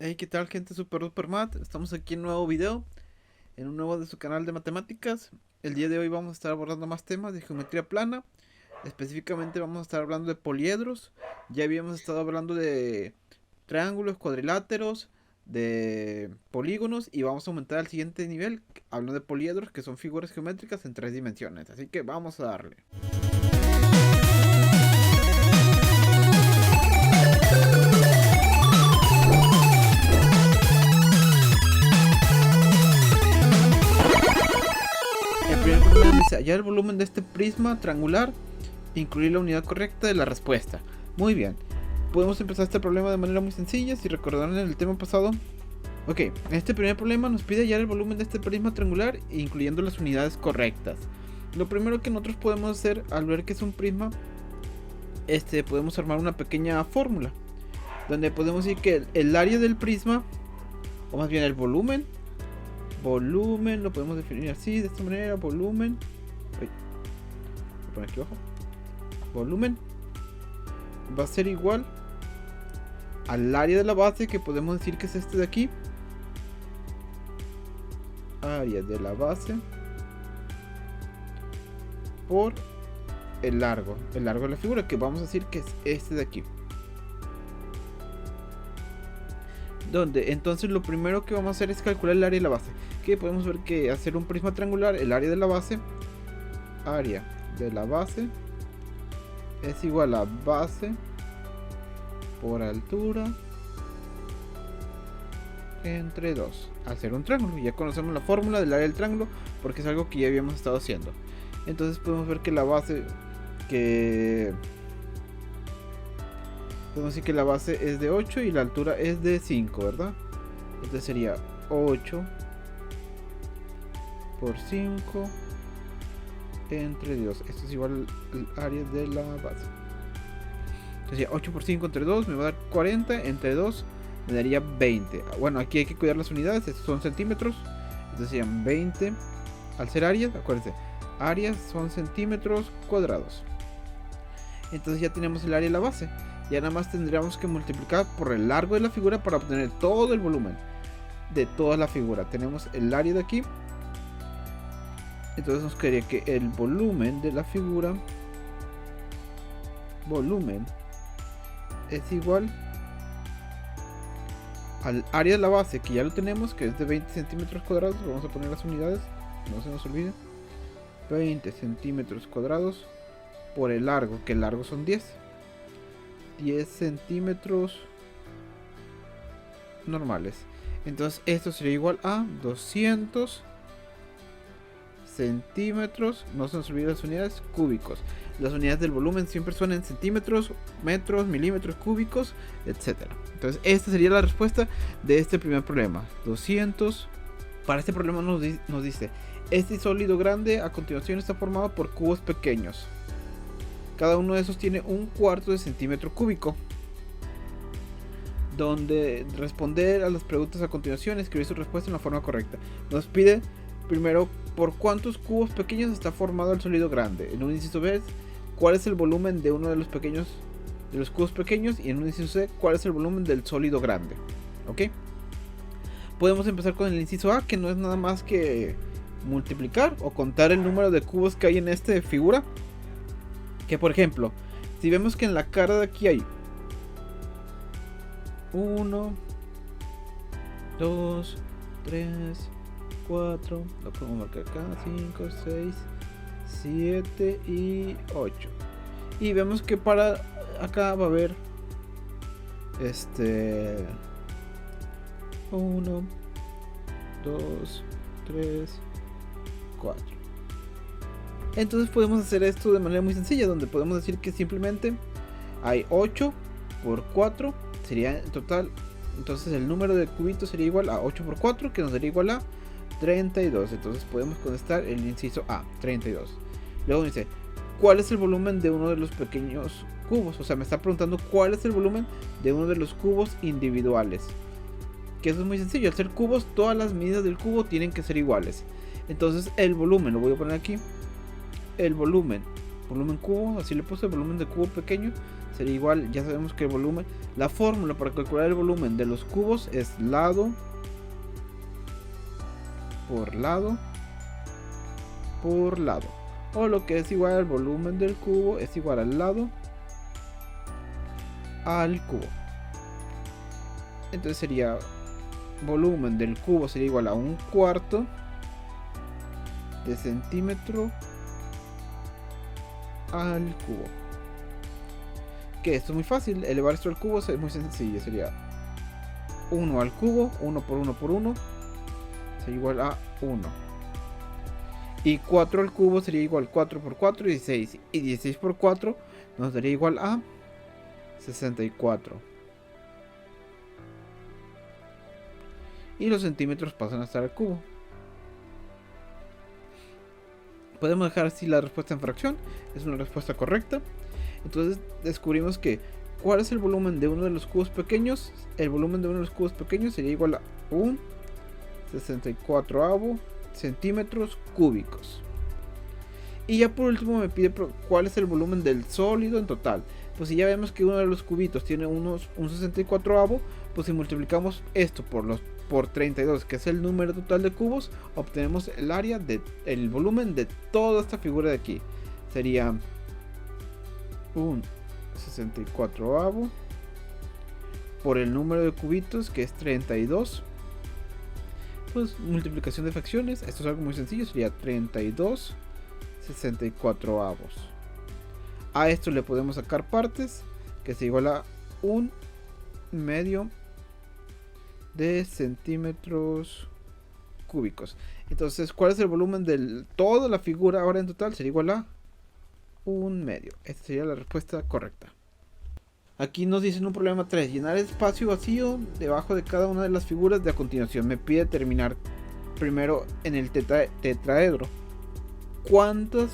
Hey, ¿qué tal, gente super duper mat? Estamos aquí en un nuevo video, en un nuevo de su canal de matemáticas. El día de hoy vamos a estar abordando más temas de geometría plana. Específicamente vamos a estar hablando de poliedros. Ya habíamos estado hablando de triángulos, cuadriláteros, de polígonos y vamos a aumentar al siguiente nivel hablando de poliedros, que son figuras geométricas en 3 dimensiones. Así que vamos a darle. El primer problema dice hallar el volumen de este prisma triangular e incluir la unidad correcta de la respuesta. Muy bien, podemos empezar este problema de manera muy sencilla. Si recordaron en el tema pasado, ok, en este primer problema nos pide hallar el volumen de este prisma triangular incluyendo las unidades correctas. Lo primero que nosotros podemos hacer al ver que es un prisma, podemos armar una pequeña fórmula donde podemos decir que el área del prisma, o más bien el volumen lo podemos definir así, de esta manera: volumen, uy, voy a poner aquí abajo, volumen va a ser igual al área de la base, que podemos decir que es este de aquí, área de la base por el largo de la figura, que vamos a decir que es este de aquí. Donde entonces lo primero que vamos a hacer es calcular el área de la base, que podemos ver que hacer un prisma triangular, el área de la base es igual a base por altura entre 2. Al ser un triángulo, ya conocemos la fórmula del área del triángulo porque es algo que ya habíamos estado haciendo. Entonces podemos ver que la base, podemos decir que la base es de 8 y la altura es de 5, ¿verdad? Entonces sería 8 por 5 entre 2. Esto es igual al área de la base. Entonces 8 por 5 entre 2 me va a dar 40, entre 2 me daría 20. Bueno, aquí hay que cuidar las unidades, estos son centímetros. Entonces serían 20 al ser áreas, acuérdense, áreas son centímetros cuadrados. Entonces ya tenemos el área de la base. Ya nada más tendríamos que multiplicar por el largo de la figura para obtener todo el volumen de toda la figura. Tenemos el área de aquí. Entonces nos quedaría que el volumen de la figura, volumen, es igual al área de la base, que ya lo tenemos, que es de 20 centímetros cuadrados. Vamos a poner las unidades, no se nos olvide. 20 centímetros cuadrados por el largo, que el largo son 10 centímetros normales. Entonces esto sería igual a 200 centímetros, no se nos olviden las unidades, cúbicos. Las unidades del volumen siempre son en centímetros, metros, milímetros cúbicos, etcétera. Entonces esta sería la respuesta de este primer problema, 200. Para este problema nos dice: este sólido grande a continuación está formado por cubos pequeños. Cada uno de esos tiene 1/4 de centímetro cúbico. Donde responder a las preguntas a continuación, escribir su respuesta en la forma correcta. Nos pide primero por cuántos cubos pequeños está formado el sólido grande. En un inciso B, cuál es el volumen de uno de los cubos pequeños, y en un inciso C, cuál es el volumen del sólido grande. ¿Ok? Podemos empezar con el inciso A, que no es nada más que multiplicar o contar el número de cubos que hay en esta figura. Que por ejemplo, si vemos que en la cara de aquí hay 1, 2, 3, 4, lo podemos marcar acá, 5, 6, 7 y 8. Y vemos que para acá va a haber 1, 2, 3, 4. Entonces podemos hacer esto de manera muy sencilla, donde podemos decir que simplemente hay 8 por 4, sería en total. Entonces el número de cubitos sería igual a 8 por 4, que nos daría igual a 32. Entonces podemos contestar el inciso A, 32. Luego dice, ¿cuál es el volumen de uno de los pequeños cubos? O sea, me está preguntando cuál es el volumen de uno de los cubos individuales. Que eso es muy sencillo, al ser cubos, todas las medidas del cubo tienen que ser iguales. Entonces el volumen, lo voy a poner aquí, el volumen cubo, así le puse, el volumen de cubo pequeño sería igual, ya sabemos que el volumen, la fórmula para calcular el volumen de los cubos es lado por lado por lado, o lo que es igual al volumen del cubo es igual al lado al cubo. Entonces sería volumen del cubo sería igual a 1/4 de centímetro al cubo. Que esto es muy fácil, elevar esto al cubo es muy sencillo, sería 1 al cubo, 1 por 1 por 1 sería igual a 1. Y 4 al cubo sería igual a 4 por 4, 16. Y 16 por 4 nos daría igual a 64. Y los centímetros pasan a estar al cubo. Podemos dejar así la respuesta en fracción. Es una respuesta correcta. Entonces descubrimos que ¿cuál es el volumen de uno de los cubos pequeños? El volumen de uno de los cubos pequeños sería igual a un 64avo centímetros cúbicos. Y ya por último me pide cuál es el volumen del sólido en total. Pues si ya vemos que uno de los cubitos tiene un 64avo, pues si multiplicamos esto por 32, que es el número total de cubos, obtenemos el área el volumen de toda esta figura de aquí. Sería un 64avo por el número de cubitos, que es 32. Pues multiplicación de fracciones, esto es algo muy sencillo, sería 32 64avos. A esto le podemos sacar partes, que es igual a 1/2 de centímetros cúbicos. Entonces, ¿cuál es el volumen de toda la figura ahora en total? Sería igual a 1/2. Esta sería la respuesta correcta. Aquí nos dicen un problema 3, llenar el espacio vacío debajo de cada una de las figuras de a continuación. Me pide terminar primero en el tetraedro. ¿Cuántos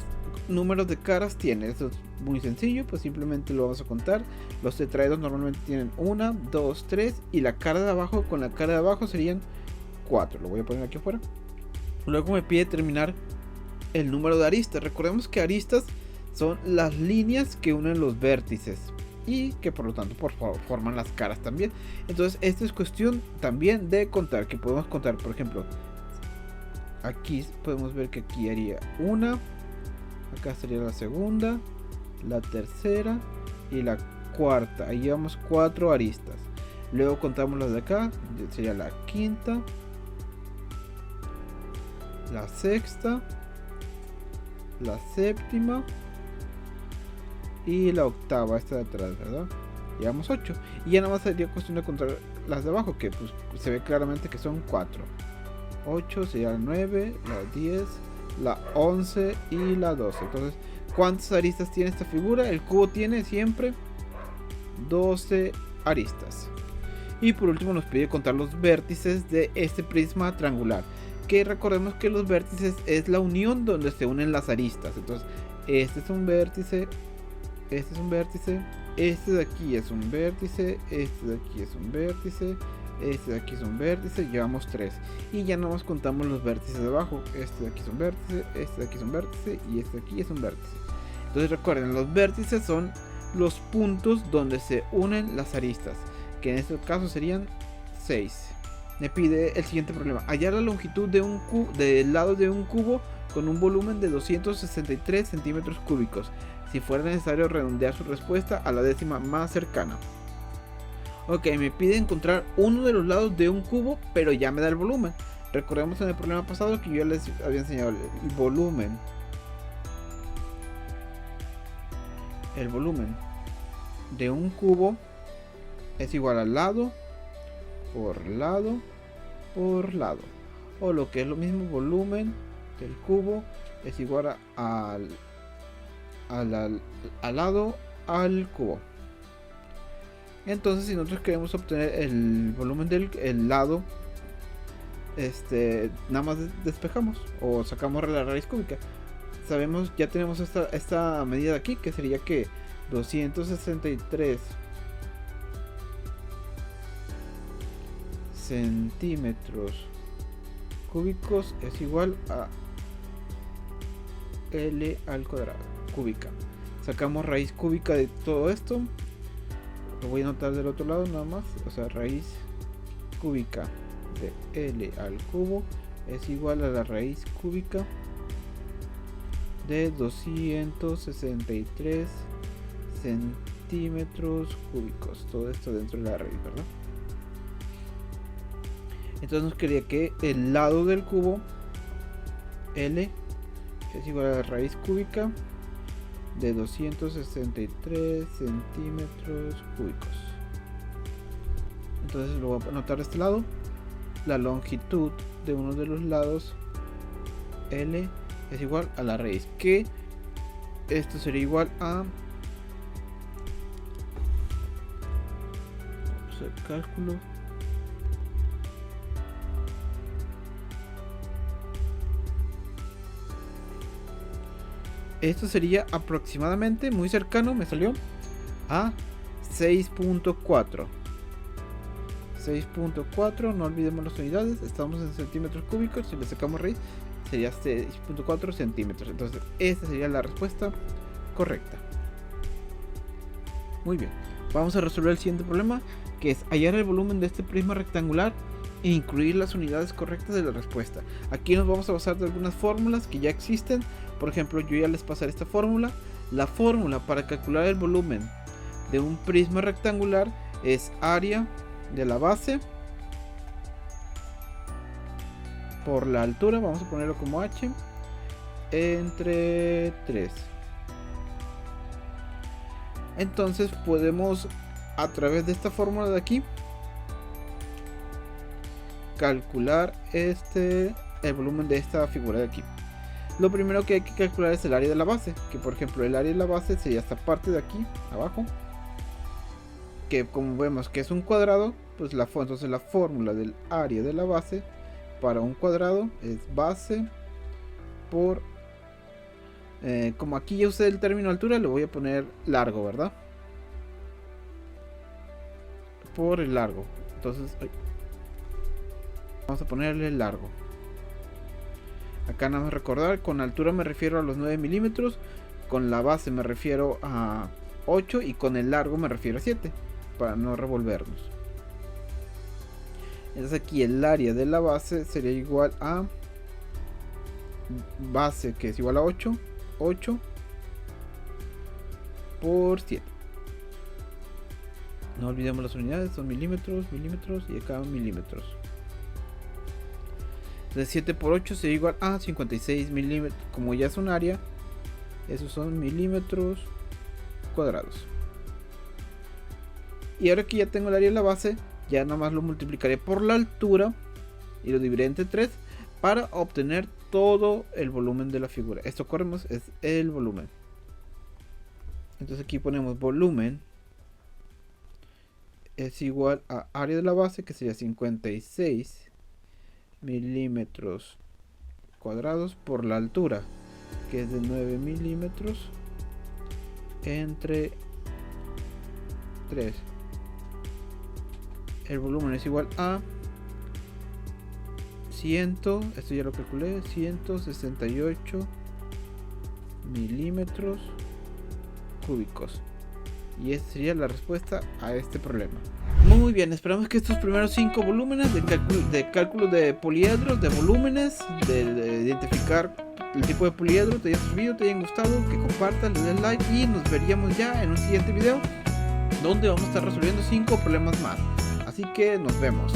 números de caras tiene? Esto es muy sencillo, pues simplemente lo vamos a contar. Los tetraedros normalmente tienen 1, 2, 3 y la cara de abajo con la cara de abajo serían 4. Lo voy a poner aquí afuera. Luego me pide terminar el número de aristas. Recordemos que aristas son las líneas que unen los vértices y que por lo tanto forman las caras también. Entonces esto es cuestión también de contar, que podemos contar, por ejemplo, aquí podemos ver que aquí haría una, acá sería la segunda, la tercera y la cuarta. Ahí llevamos 4 aristas. Luego contamos las de acá, sería la quinta, la sexta, la séptima y la octava, esta de atrás, ¿verdad? Llevamos 8. Y ya nada más sería cuestión de contar las de abajo, que pues se ve claramente que son 4. 8 sería la 9, la 10, la 11 y la 12. Entonces, ¿cuántas aristas tiene esta figura? El cubo tiene siempre 12 aristas. Y por último nos pide contar los vértices de este prisma triangular, que recordemos que los vértices es la unión donde se unen las aristas. Entonces, este es un vértice, este es un vértice, este de aquí es un vértice, este de aquí es un vértice, este de aquí es un vértice, llevamos 3. Y ya no nos contamos los vértices de abajo. Este de aquí es un vértice, este de aquí es un vértice y este de aquí es un vértice. Entonces recuerden, los vértices son los puntos donde se unen las aristas, que en este caso serían 6. Me pide el siguiente problema: hallar la longitud de un del lado de un cubo con un volumen de 263 centímetros cúbicos, si fuera necesario redondear su respuesta a la décima más cercana. Ok, me pide encontrar uno de los lados de un cubo, pero ya me da el volumen. Recordemos en el problema pasado que yo ya les había enseñado el volumen. El volumen de un cubo es igual al lado por lado por lado, o lo que es lo mismo, volumen del cubo es igual al lado al cubo. Entonces, si nosotros queremos obtener el volumen del lado, nada más despejamos o sacamos la raíz cúbica. Sabemos, ya tenemos esta medida de aquí, que sería que 263 centímetros cúbicos es igual a L al cuadrado, cúbica. Sacamos raíz cúbica de todo esto, Lo voy a anotar del otro lado nada más. O sea, raíz cúbica de L al cubo es igual a la raíz cúbica de 263 centímetros cúbicos. Todo esto dentro de la raíz, ¿verdad? Entonces nos quería que el lado del cubo L es igual a la raíz cúbica de 263 centímetros cúbicos. Entonces lo voy a anotar de este lado. La longitud de uno de los lados L es igual a la raíz, que esto sería igual a, vamos a hacer cálculo, esto sería aproximadamente, muy cercano, me salió a 6.4. 6.4, no olvidemos las unidades, estamos en centímetros cúbicos, si le sacamos raíz sería 6.4 centímetros. Entonces esta sería la respuesta correcta. Muy bien, vamos a resolver el siguiente problema, que es hallar el volumen de este prisma rectangular e incluir las unidades correctas de la respuesta. Aquí nos vamos a basar de algunas fórmulas que ya existen. Por ejemplo, yo ya les pasaré esta fórmula. La fórmula para calcular el volumen de un prisma rectangular es área de la base por la altura, vamos a ponerlo como h, entre 3. Entonces podemos, a través de esta fórmula de aquí, calcular el volumen de esta figura de aquí. Lo primero que hay que calcular es el área de la base, que por ejemplo el área de la base sería esta parte de aquí abajo, que como vemos que es un cuadrado, pues entonces la fórmula del área de la base para un cuadrado es base por, como aquí ya usé el término altura, le voy a poner largo, ¿verdad? Por el largo. Entonces vamos a ponerle largo. Acá nada más recordar, con altura me refiero a los 9 milímetros, con la base me refiero a 8 y con el largo me refiero a 7, para no revolvernos. Entonces aquí el área de la base sería igual a base, que es igual a 8 por 7. No olvidemos las unidades, son milímetros y acá milímetros. Entonces 7 por 8 sería igual a 56 milímetros. Como ya es un área, esos son milímetros cuadrados. Y ahora que ya tengo el área de la base, ya nada más lo multiplicaré por la altura y lo dividiré entre 3 para obtener todo el volumen de la figura. Esto corremos es el volumen. Entonces aquí ponemos volumen es igual a área de la base, que sería 56 milímetros cuadrados por la altura, que es de 9 milímetros, entre 3. El volumen es igual a 100, esto ya lo calculé, 168 milímetros cúbicos. Y esta sería la respuesta a este problema. Muy bien, esperamos que estos primeros 5 volúmenes de cálculo de poliedros, de volúmenes, de identificar el tipo de poliedro te hayan servido, te hayan gustado, que compartas, le des like y nos veríamos ya en un siguiente video donde vamos a estar resolviendo 5 problemas más. Así que nos vemos.